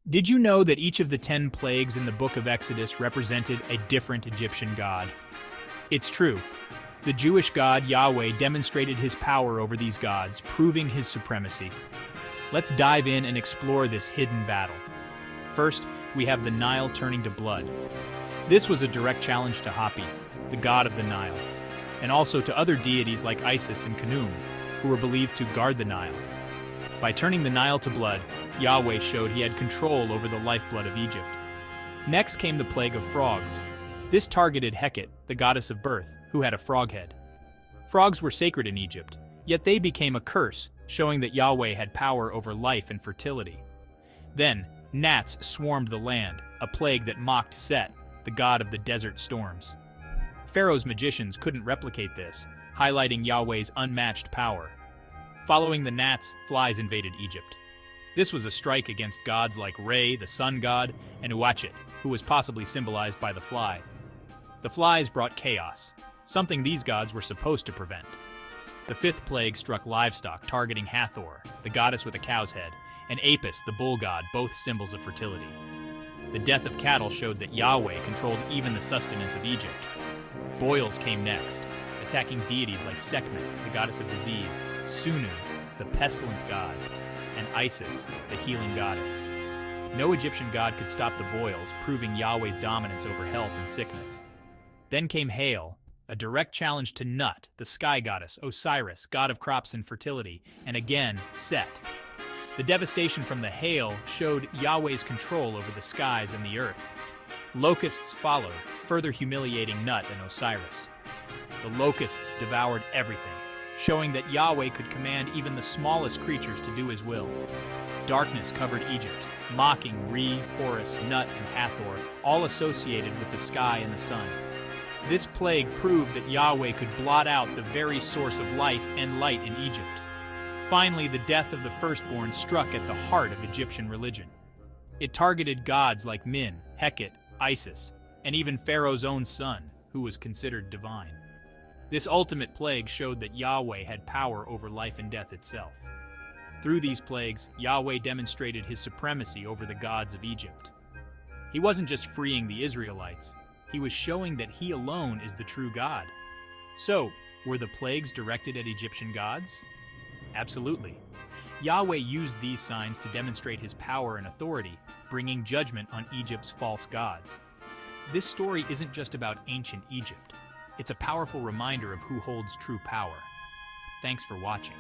Did you know that each of the 10 plagues in the book of Exodus represented a different Egyptian god? It's true. The Jewish God Yahweh demonstrated his power over these gods, proving his supremacy. Let's dive in and explore this hidden battle. First, we have the Nile turning to blood. This was a direct challenge to Hapi, the god of the Nile, and also to other deities like Isis and Khnum, who were believed to guard the Nile. By turning the Nile to blood, Yahweh showed he had control over the lifeblood of Egypt. Next came the plague of frogs. This targeted Heket, the goddess of birth, who had a frog head. Frogs were sacred in Egypt, yet they became a curse, showing that Yahweh had power over life and fertility. Then, gnats swarmed the land, a plague that mocked Set, the god of the desert storms. Pharaoh's magicians couldn't replicate this, highlighting Yahweh's unmatched power. Following the gnats, flies invaded Egypt. This was a strike against gods like Re, the sun god, and Uatchet, who was possibly symbolized by the fly. The flies brought chaos, something these gods were supposed to prevent. The fifth plague struck livestock, targeting Hathor, the goddess with a cow's head, and Apis, the bull god, both symbols of fertility. The death of cattle showed that Yahweh controlled even the sustenance of Egypt. Boils came next, attacking deities like Sekhmet, the goddess of disease, Sunu, the pestilence god, and Isis, the healing goddess. No Egyptian god could stop the boils, proving Yahweh's dominance over health and sickness. Then came hail, a direct challenge to Nut, the sky goddess, Osiris, god of crops and fertility, and again, Set. The devastation from the hail showed Yahweh's control over the skies and the earth. Locusts followed, further humiliating Nut and Osiris. The locusts devoured everything, showing that Yahweh could command even the smallest creatures to do his will. Darkness covered Egypt, mocking Re, Horus, Nut, and Hathor, all associated with the sky and the sun. This plague proved that Yahweh could blot out the very source of life and light in Egypt. Finally, the death of the firstborn struck at the heart of Egyptian religion. It targeted gods like Min, Heket, Isis, and even Pharaoh's own son, who was considered divine. This ultimate plague showed that Yahweh had power over life and death itself. Through these plagues, Yahweh demonstrated his supremacy over the gods of Egypt. He wasn't just freeing the Israelites, he was showing that he alone is the true God. So, were the plagues directed at Egyptian gods? Absolutely. Yahweh used these signs to demonstrate his power and authority, bringing judgment on Egypt's false gods. This story isn't just about ancient Egypt. It's a powerful reminder of who holds true power. Thanks for watching.